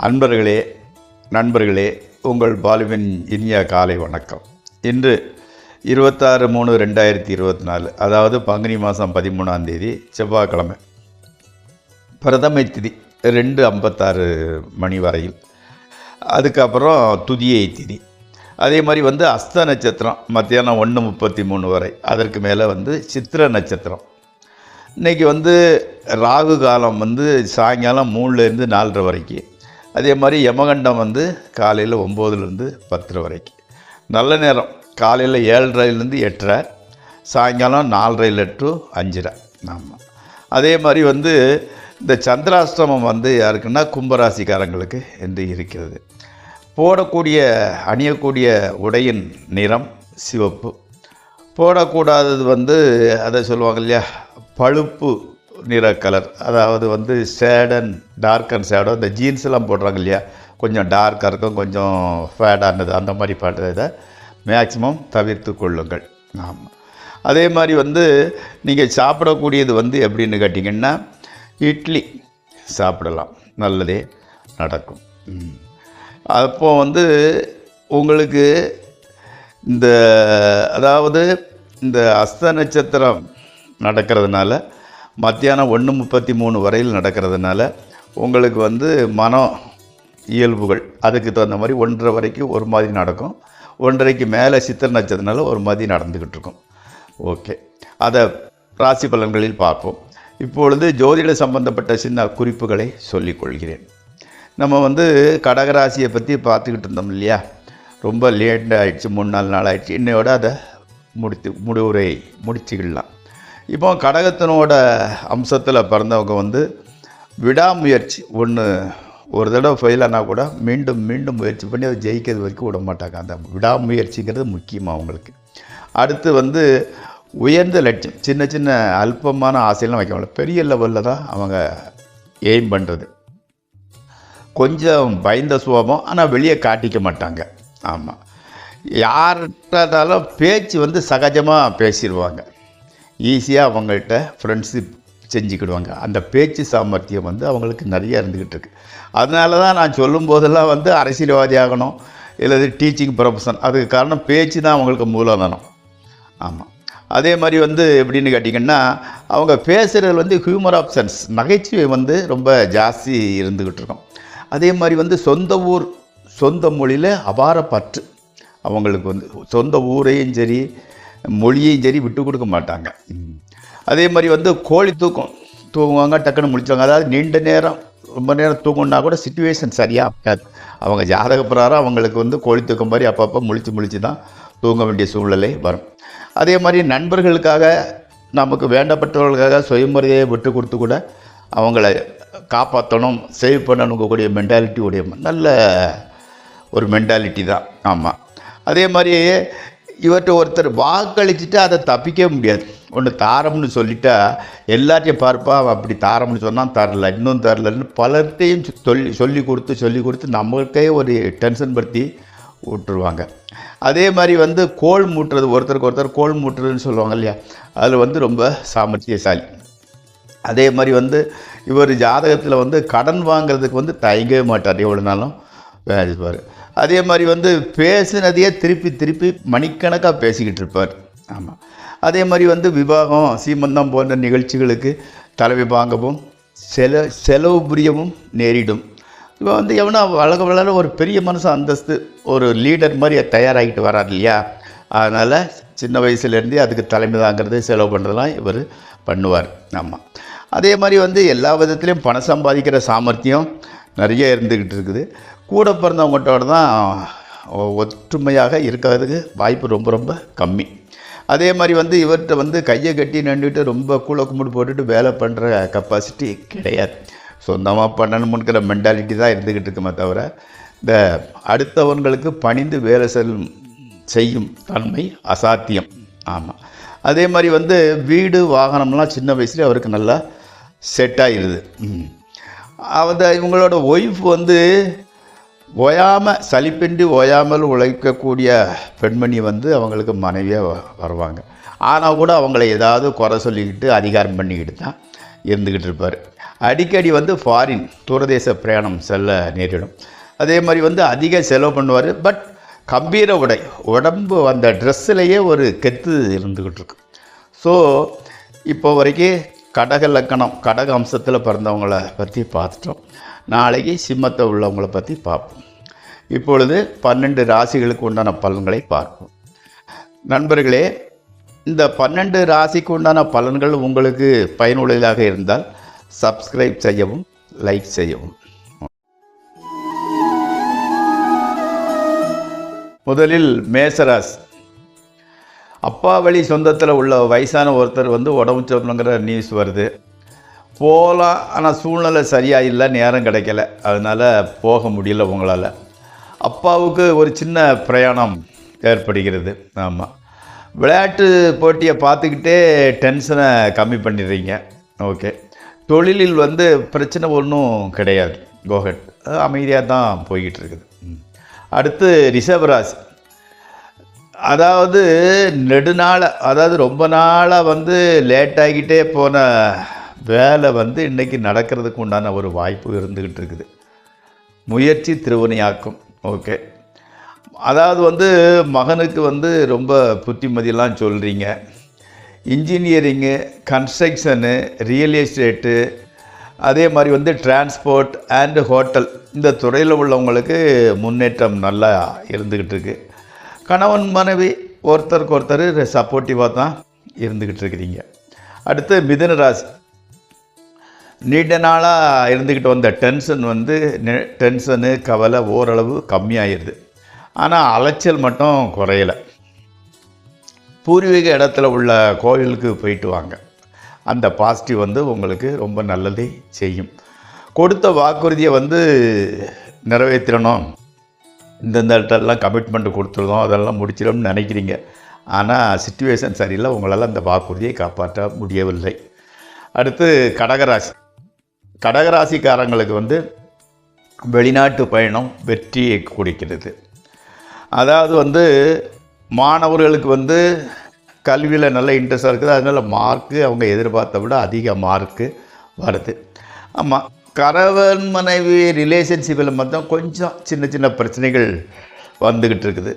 அன்பர்களே, நண்பர்களே, உங்கள் பாலுவின் இனிய காலை வணக்கம். இன்று 26/3/2024, அதாவது பங்குனி மாதம் 13ஆம் தேதி செவ்வாய்க்கிழமை. பிரதமை திதி 2:56 மணி வரையில். அதுக்கப்புறம் துதியை திதி. அதே மாதிரி அஸ்த நட்சத்திரம் மத்தியானம் 1:33 வரை. அதற்கு மேலே சித்திர நட்சத்திரம். இன்றைக்கி ராகு காலம் சாயங்காலம் 3லேருந்து 4:30 வரைக்கும். அதே மாதிரி யமகண்டம் காலையில் 9லேருந்து 10 வரைக்கும். நல்ல நேரம் காலையில் 7:30லேருந்து 8:30, சாயங்காலம் 4:30 to 5:30. ஆமாம். அதே மாதிரி இந்த சந்திராஷ்டமம் யாருக்குன்னா கும்பராசிக்காரங்களுக்கு என்று இருக்கிறது. அணியக்கூடிய உடையின் நிறம் சிவப்பு. போடக்கூடாதது அதை சொல்லுவாங்க இல்லையா, பழுப்பு நிற கலர். அதாவது shade and dark and shadow, இந்த ஜீன்ஸ்லாம் போடுறாங்க இல்லையா, கொஞ்சம் டார்க்காக இருக்கும், கொஞ்சம் ஃபேடானது, அந்த மாதிரி பாடுறதை மேக்சிமம் தவிர்த்து கொள்ளுங்கள். ஆமாம். அதே மாதிரி நீங்கள் சாப்பிடக்கூடியது எப்படின்னு கேட்டிங்கன்னா, இட்லி சாப்பிடலாம், நல்லதே நடக்கும். அப்போது உங்களுக்கு இந்த அஸ்த நட்சத்திரம் நடக்கிறதுனால, மத்தியானம் 1:33 வரையில் நடக்கிறதுனால, உங்களுக்கு மன இயல்புகள் அதுக்கு தகுந்த மாதிரி 1:30 வரைக்கும் ஒரு மாதிரி நடக்கும். 1:30க்கு மேலே சித்திர நட்சத்திரனால ஒரு மாதிரி நடந்துக்கிட்டு இருக்கும். ஓகே, அதை ராசி பலன்களில் பார்ப்போம். இப்பொழுது ஜோதிட சம்பந்தப்பட்ட சின்ன குறிப்புகளை சொல்லிக்கொள்கிறேன். நம்ம கடகராசியை பற்றி பார்த்துக்கிட்டு இருந்தோம் இல்லையா, ரொம்ப லேட் ஆகிடுச்சு, 3-4 நாள் ஆகிடுச்சு. இன்னையோட அதை முடிச்சுக்கிடலாம். இப்போ கடகத்தினோட அம்சத்தில் பிறந்தவங்க விடாமுயற்சி. ஒரு தடவை ஃபெயில் ஆனால் கூட மீண்டும் மீண்டும் முயற்சி பண்ணி அதை ஜெயிக்கிறது வரைக்கும் விட மாட்டாங்க. அந்த விடாமுயற்சிங்கிறது முக்கியமாக அவங்களுக்கு. அடுத்து உயர்ந்த லட்சியம், சின்ன சின்ன அல்பமான ஆசையெல்லாம் வைக்க மாட்டாங்க. பெரிய லெவலில் தான் அவங்க எய்ம் பண்ணுறது. கொஞ்சம் பயந்த சுபாவம், ஆனால் வெளியே காட்டிக்க மாட்டாங்க. ஆமாம். யார்கிட்டதாலும் பேச்சு சகஜமாக பேசிடுவாங்க. ஈஸியாக அவங்கள்ட்ட ஃப்ரெண்ட்ஷிப் செஞ்சுக்கிடுவாங்க. அந்த பேச்சு சாமர்த்தியம் அவங்களுக்கு நிறைய இருந்துக்கிட்டு இருக்குது. அதனால தான் நான் சொல்லும் போதெல்லாம் அரசியல்வாதி ஆகணும், இல்லை டீச்சிங் ப்ரொஃபஷன், அதுக்கு காரணம் பேச்சு தான் அவங்களுக்கு மூலதனம். ஆமாம். அதே மாதிரி எப்படின்னு கேட்டிங்கன்னா, அவங்க பேசுகிறது ஹியூமர் ஆஃப் சென்ஸ், நகைச்சுவை ரொம்ப ஜாஸ்தி இருந்துக்கிட்டு இருக்கும். அதே மாதிரி சொந்த ஊர் சொந்த மொழியில் அபார பற்று. அவங்களுக்கு சொந்த ஊரையும் சரி மொழியையும் சரி விட்டு கொடுக்க மாட்டாங்க. அதே மாதிரி கோழி தூங்குவாங்க, டக்குன்னு முடிச்சுவாங்க. அதாவது நீண்ட நேரம் ரொம்ப நேரம் தூங்கினா கூட சிச்சுவேஷன் சரியாக இருக்காது. அவங்க ஜாதக பிரகாரம் அவங்களுக்கு கோழி தூக்கம் மாதிரி அப்பப்போ முழிச்சு தான் தூங்க வேண்டிய சூழ்நிலை வரும். அதே மாதிரி நண்பர்களுக்காக, நமக்கு வேண்டப்பட்டவர்களுக்காக சுயமரியாதையை விட்டு கொடுத்து கூட அவங்கள காப்பாற்றணும், சேவ் பண்ணணுங்கக்கூடிய மென்டாலிட்டி உடைய நல்ல ஒரு மென்டாலிட்டி தான். ஆமாம். அதே மாதிரி இவர்கிட்ட ஒருத்தர் வாக்களிச்சுட்டு அதை தப்பிக்கவே முடியாது. ஒன்று தாரம்னு சொல்லிட்டா எல்லாத்தையும் பார்ப்பா, அப்படி தாரம்னு சொன்னால் தரல, இன்னும் தரலன்னு பலர்கிட்டையும் சொல்லி கொடுத்து நம்மளுக்கே ஒரு டென்ஷன் படுத்தி விட்டுருவாங்க. அதே மாதிரி கோல் மூட்டுறது, ஒருத்தருக்கு ஒருத்தர் கோல் மூட்டுறதுன்னு சொல்லுவாங்க இல்லையா, அதில் ரொம்ப சாமர்த்தியசாலி. அதே மாதிரி இவர் ஜாதகத்தில் கடன் வாங்கிறதுக்கு தயங்கவே மாட்டார், எவ்வளோ நாளும் பேசுவார். அதே மாதிரி பேசுனதையே திருப்பி மணிக்கணக்காக பேசிக்கிட்டு இருப்பார். ஆமாம். அதே மாதிரி விவாகம், சீமந்தம் போன்ற நிகழ்ச்சிகளுக்கு தலைமை வாங்கவும் செலவு புரியவும் நேரிடும். இப்போ எவனா வளர ஒரு பெரிய மனுஷன் அந்தஸ்து, ஒரு லீடர் மாதிரி தயாராகிட்டு வராது இல்லையா, அதனால் சின்ன வயசுலேருந்தே அதுக்கு தலைமை தாங்கிறது, செலவு பண்ணுறதுலாம் இவர் பண்ணுவார். ஆமாம். அதே மாதிரி எல்லா விதத்துலேயும் பணம் சம்பாதிக்கிற சாமர்த்தியம் நிறைய இருந்துக்கிட்டு இருக்குது. கூட பிறந்தவங்கள்ட்டோட தான் ஒற்றுமையாக இருக்கிறதுக்கு வாய்ப்பு ரொம்ப கம்மி. அதே மாதிரி இவர்கிட்ட கையை கட்டி நின்றுட்டு ரொம்ப கூழ கும்பிடு போட்டுட்டு வேலை பண்ணுற கெப்பாசிட்டி கிடையாது. சொந்தமாக பண்ணணும்னுக்கிற மென்டாலிட்டி தான் இருந்துக்கிட்டு இருக்குமே தவிர, இந்த அடுத்தவர்களுக்கு பணிந்து வேலை செய்யும் தன்மை அசாத்தியம். ஆமாம். அதே மாதிரி வீடு வாகனம்லாம் சின்ன வயசுலேயே அவருக்கு நல்லா செட் ஆகிடுது. இவங்களோட ஒய்ஃப் சலிப்பின்றி ஓயாமல் உழைக்கக்கூடிய பெண்மணி அவங்களுக்கு மனைவியாக வருவாங்க. ஆனால் கூட அவங்கள ஏதாவது குறை சொல்லிக்கிட்டு அதிகாரம் பண்ணிக்கிட்டு தான் இருந்துக்கிட்டு இருப்பார். அடிக்கடி வந்து ஃபாரின் தூரதேச பிரயாணம் செல்ல நேரிடும். அதே மாதிரி வந்து அதிக செலவு பண்ணுவார். பட் கம்பீர உடம்பு அந்த ட்ரெஸ்ஸிலேயே ஒரு கெத்து இருந்துக்கிட்டு இருக்கு. ஸோ இப்போ வரைக்கும் கடக லக்கணம் கடக அம்சத்தில் பிறந்தவங்களை பற்றி பார்த்துட்டோம். நாளைக்கு சிம்மத்தை உள்ளவங்களை பற்றி பார்ப்போம். இப்பொழுது 12 ராசிகளுக்கு உண்டான பலன்களை பார்ப்போம். நண்பர்களே, இந்த 12 ராசிக்கு உண்டான பலன்கள் உங்களுக்கு பயனுள்ளதாக இருந்தால் சப்ஸ்கிரைப் செய்யவும், லைக் செய்யவும். முதலில் மேசராசி. அப்பா வழி சொந்தத்தில் உள்ள வயசான ஒருத்தர் வந்து உடம்பு சரியில்லைங்கிற நியூஸ் வருது. போகலாம், ஆனால் சூழ்நிலை சரியாக இல்லை, நேரம் கிடைக்கல, அதனால் போக முடியல உங்களால். அப்பாவுக்கு ஒரு சின்ன பிரயாணம் ஏற்படுகிறது. ஆமாம், விளையாட்டு போட்டியை பார்த்துக்கிட்டே டென்ஷனை கம்மி பண்ணிடுறீங்க. ஓகே, தொழிலில் வந்து பிரச்சனை ஒன்றும் கிடையாது. கோஹெட், அமைதியாக தான் போய்கிட்டு இருக்குது. அடுத்து ரிஷபராசி. அதாவது ரொம்ப நாளாக வந்து லேட் ஆகிக்கிட்டே போன வேலை வந்து இன்றைக்கி நடக்கிறதுக்கு உண்டான ஒரு வாய்ப்பு இருந்துக்கிட்டு இருக்குது. முயற்சி திருவினையாக்கும். ஓகே, அதாவது வந்து மகனுக்கு வந்து ரொம்ப புத்திமதியெல்லாம் சொல்கிறீங்க. இன்ஜினியரிங்கு, கன்ஸ்ட்ரக்ஷனு, ரியல் எஸ்டேட்டு, அதே மாதிரி வந்து டிரான்ஸ்போர்ட் அண்டு ஹோட்டல், இந்த துறையில் உள்ளவங்களுக்கு முன்னேற்றம் நல்லா இருந்துக்கிட்டு இருக்குது. கணவன் மனைவி ஒருத்தருக்கு ஒருத்தர் சப்போர்ட்டிவாக தான் இருந்துக்கிட்டு இருக்கிறீங்க. அடுத்து மிதுன ராசி. நீண்ட நாளாக இருந்துக்கிட்டு வந்த டென்ஷனு கவலை ஓரளவு கம்மியாகிடுது. ஆனால் அலைச்சல் மட்டும் குறையலை. பூர்வீக இடத்துல உள்ள கோவிலுக்கு போயிட்டு வாங்க. அந்த பாசிட்டிவ் வந்து உங்களுக்கு ரொம்ப நல்லதே செய்யும். கொடுத்த வாக்குறுதியை வந்து நிறைவேற்றணும், இந்தந்த இடத்துலலாம் கமிட்மெண்ட் கொடுத்துருந்தோம், அதெல்லாம் முடிச்சிடணும்னு நினைக்கிறீங்க. ஆனால் சிச்சுவேஷன் சரியில்லை, உங்களால் அந்த வாக்குறுதியை காப்பாற்ற முடியவில்லை. அடுத்து கடகராசி. கடகராசிக்காரங்களுக்கு வந்து வெளிநாட்டு பயணம் வெற்றியை கொடுக்கிறது. அதாவது வந்து மாணவர்களுக்கு வந்து கல்வியில் நல்ல இன்ட்ரெஸ்டாக இருக்குது. அதனால் மார்க்கு அவங்க எதிர்பார்த்த விட அதிக மார்க்கு வருது. ஆமாம், கணவன் மனைவி ரிலேஷன்ஷிப்பில் மட்டும் கொஞ்சம் சின்ன சின்ன பிரச்சனைகள் வந்துக்கிட்டு இருக்குது.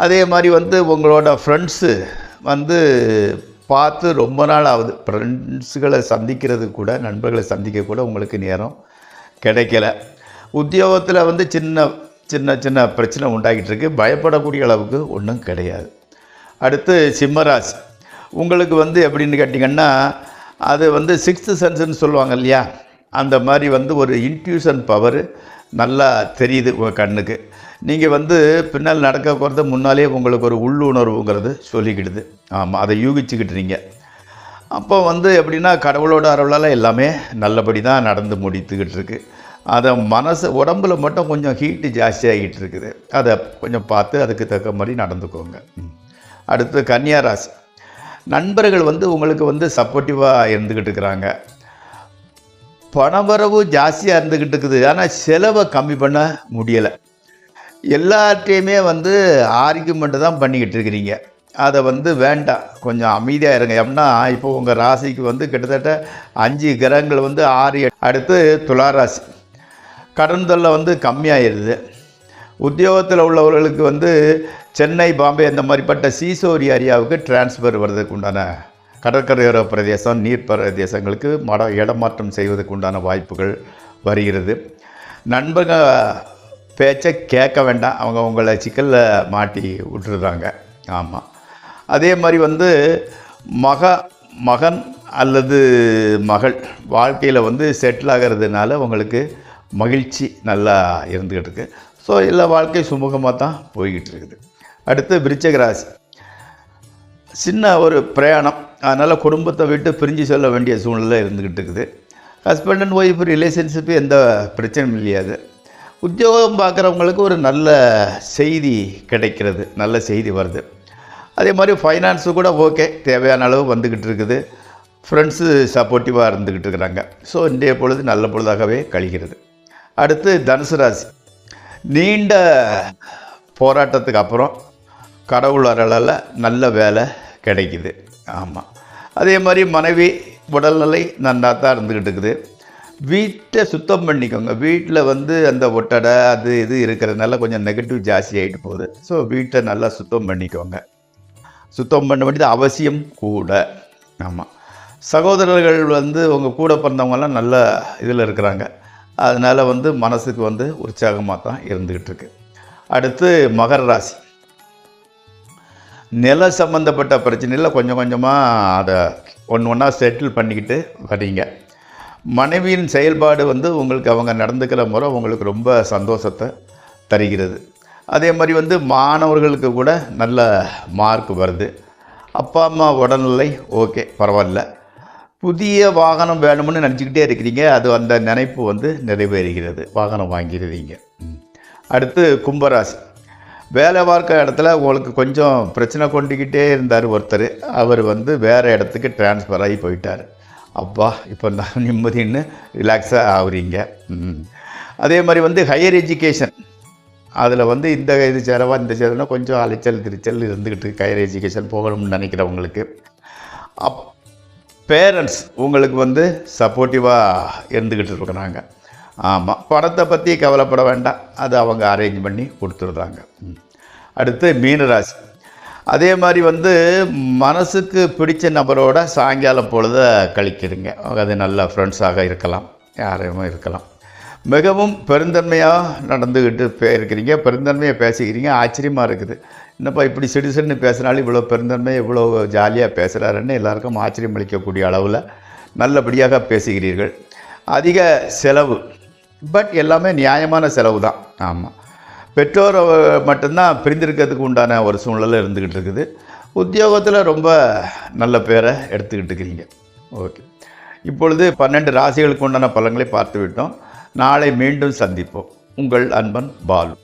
அதே மாதிரி வந்து உங்களோட ஃப்ரெண்ட்ஸு வந்து பார்த்து ரொம்ப நாள் ஆகுது. ஃப்ரெண்ட்ஸுகளை சந்திக்கிறது கூட, நண்பர்களை சந்திக்க கூட உங்களுக்கு நேரம் கிடைக்கல. உத்தியோகத்தில் வந்து சின்ன சின்ன சின்ன பிரச்சனை உண்டாகிட்டு இருக்கு. பயப்படக்கூடிய அளவுக்கு ஒன்றும் கிடையாது. அடுத்து சிம்மராசி. உங்களுக்கு வந்து எப்படின்னு கேட்டிங்கன்னா, அது வந்து 6th சென்ஸ்ன்னு சொல்லுவாங்க இல்லையா, அந்த மாதிரி வந்து ஒரு இன்ட்யூஷன் பவர் நல்லா தெரியுது உங்கள் கண்ணுக்கு. நீங்கள் வந்து பின்னால் நடக்க போகிறது முன்னாலே உங்களுக்கு ஒரு உள்ளுணர்வுங்கிறது சொல்லிக்கிடுது. ஆமாம், அதை யூகிச்சுக்கிட்டுறீங்க. அப்போ வந்து எப்படின்னா, கடவுளோட அருளால் எல்லாமே நல்லபடி தான் நடந்து முடித்துக்கிட்டு இருக்கு. அதை உடம்புல மட்டும் கொஞ்சம் ஹீட்டு ஜாஸ்தியாகிட்டு இருக்குது. அதை கொஞ்சம் பார்த்து அதுக்கு தக்க மாதிரி நடந்துக்கோங்க. அடுத்து கன்னியா ராசி. நண்பர்கள் வந்து உங்களுக்கு வந்து சப்போர்ட்டிவாக இருந்துக்கிட்டு இருக்கிறாங்க. பணவரவு ஜாஸ்தியாக இருந்துக்கிட்டு இருக்குது. ஆனால் செலவை கம்மி பண்ண முடியலை. எல்லாத்தையுமே வந்து ஆர்கியூமெண்ட்டு தான் பண்ணிக்கிட்டு இருக்கிறீங்க. அதை வந்து வேண்டாம், கொஞ்சம் அமைதியாக இருங்க. எப்படின்னா, இப்போ உங்கள் ராசிக்கு வந்து கிட்டத்தட்ட 5 கிரகங்கள் வந்து 6. அடுத்து துளாராசி. கடன் தொல்லை வந்து கம்மியாகிடுது. உத்தியோகத்தில் உள்ளவர்களுக்கு வந்து சென்னை, பாம்பே அந்த மாதிரிப்பட்ட சீசோரி ஏரியாவுக்கு டிரான்ஸ்ஃபர் வர்றதுக்கு உண்டான கடற்கரையோர பிரதேசம், நீர் பிரதேசங்களுக்கு இடமாற்றம் செய்வதற்கு உண்டான வாய்ப்புகள் வருகிறது. நண்பர்கள் பேச்சை கேட்க வேண்டாம், அவங்க உங்களை சிக்கலில் மாட்டி விட்டுருறாங்க. ஆமாம், அதே மாதிரி வந்து மகன் அல்லது மகள் வாழ்க்கையில் வந்து செட்டில் ஆகிறதுனால உங்களுக்கு மகிழ்ச்சி நல்லா இருந்துக்கிட்டு இருக்குது. ஸோ எல்லா வாழ்க்கை சுமூகமாக தான் போய்கிட்டு இருக்குது. அடுத்து விருச்சிக ராசி. சின்ன ஒரு பிரயாணம், அதனால் குடும்பத்தை விட்டு பிரிஞ்சு செல்ல வேண்டிய சூழ்நிலை இருந்துக்கிட்டு இருக்குது. ஹஸ்பண்ட் அண்ட் ஒய்ஃப் ரிலேஷன்ஷிப்பு எந்த பிரச்சனையும் இல்லையாது. உத்தியோகம் பார்க்குறவங்களுக்கு ஒரு நல்ல செய்தி கிடைக்கிறது, நல்ல செய்தி வருது. அதே மாதிரி ஃபைனான்ஸு கூட ஓகே, தேவையான அளவு வந்துக்கிட்டு இருக்குது. ஃப்ரெண்ட்ஸு சப்போர்ட்டிவாக இருந்துக்கிட்டு இருக்கிறாங்க. ஸோ இன்றைய பொழுது நல்ல பொழுதாகவே கழிகிறது. அடுத்து தனுசு ராசி. நீண்ட போராட்டத்துக்கு அப்புறம் கடவுள் அருளால் நல்ல வேலை கிடைக்குது. ஆமாம், அதே மாதிரி மனைவி உடல்நிலை நன்றா தான் இருந்துக்கிட்டு இருக்குது. வீட்டை சுத்தம் பண்ணிக்கோங்க. வீட்டில் வந்து அந்த ஒட்டடை அது இது இருக்கிறதுனால கொஞ்சம் நெகட்டிவ் ஜாஸ்தி ஆகிட்டு போகுது. ஸோ வீட்டை நல்லா சுத்தம் பண்ணிக்கோங்க. சுத்தம் பண்ண வேண்டியது அவசியம் கூட. ஆமாம். சகோதரர்கள் வந்து உங்கள் கூட பிறந்தவங்கெல்லாம் நல்ல இதில் இருக்கிறாங்க. அதனால் வந்து மனசுக்கு வந்து உற்சாகமாக தான் இருந்துக்கிட்டு இருக்கு. அடுத்து மகர ராசி. நில சம்மந்தப்பட்ட பிரச்சனையில் கொஞ்சம் கொஞ்சமாக அதை ஒன்றா செட்டில் பண்ணிக்கிட்டு வரீங்க. மனைவியின் செயல்பாடு வந்து உங்களுக்கு அவங்க நடந்துக்கிற முறை உங்களுக்கு ரொம்ப சந்தோஷத்தை தருகிறது. அதே மாதிரி வந்து மாணவர்களுக்கு கூட நல்ல மார்க் வருது. அப்பா அம்மா உடல்நிலை ஓகே, பரவாயில்ல. புதிய வாகனம் வேணும்னு நினச்சிக்கிட்டே இருக்கிறீங்க. அது அந்த நினைப்பு வந்து நிறைவேறுகிறது. வாகனம் வாங்கிடுவீங்க. அடுத்து கும்பராசி. வேலை பார்க்குற இடத்துல உங்களுக்கு கொஞ்சம் பிரச்சனை கொண்டுக்கிட்டே இருந்தார் ஒருத்தர். அவர் வந்து வேறு இடத்துக்கு ட்ரான்ஸ்ஃபர் ஆகி போயிட்டார். அப்பா இப்போ நான் நிம்மதின்னு ரிலாக்ஸாக ஆகுறீங்க. அதே மாதிரி வந்து ஹையர் எஜுகேஷன், அதில் வந்து இந்த இது சேரவா இந்த சேரனா கொஞ்சம் அலைச்சல் திருச்சல் இருந்துக்கிட்டு ஹையர் எஜுகேஷன் போகணும்னு நினைக்கிறவங்களுக்கு. பேரண்ட்ஸ் உங்களுக்கு வந்து சப்போர்ட்டிவாக இருந்துக்கிட்டு இருக்கிறாங்க. ஆமாம், பணத்தை பற்றி கவலைப்பட வேண்டாம், அது அவங்க அரேஞ்ச் பண்ணி கொடுத்துருந்தாங்க. அடுத்து மீனராசி. அதே மாதிரி வந்து மனசுக்கு பிடிச்ச நபரோட சாயங்காலம் பொழுத கழிக்கிறீங்க. அது நல்ல ஃப்ரெண்ட்ஸாக இருக்கலாம், யாரையும் இருக்கலாம். மிகவும் பெருந்தன்மையாக நடந்துக்கிட்டு இருக்கிறீங்க. பெருந்தன்மையாக பேசிக்கிறீங்க. ஆச்சரியமாக இருக்குது. என்னப்பா இப்படி சிடுசிடுன்னு பேசுனாலும் இவ்வளோ பெருந்தன்மை இவ்வளோ ஜாலியாக பேசுகிறாருன்னு எல்லாருக்கும் ஆச்சரியம் அளிக்கக்கூடிய அளவில் நல்லபடியாக பேசுகிறீர்கள். அதிக செலவு, பட் எல்லாமே நியாயமான செலவு தான். ஆமாம், பெற்றோர் மட்டும்தான் பிரிந்திருக்கிறதுக்கு உண்டான ஒரு சூழ்நிலை இருந்துக்கிட்டு இருக்குது. உத்தியோகத்தில் ரொம்ப நல்ல பேரை எடுத்துக்கிட்டு இருக்கிறீங்க. ஓகே, இப்பொழுது 12 ராசிகளுக்கு உண்டான பலன்களை பார்த்து விட்டோம். நாளை மீண்டும் சந்திப்போம். உங்கள் அன்பன் பாலு.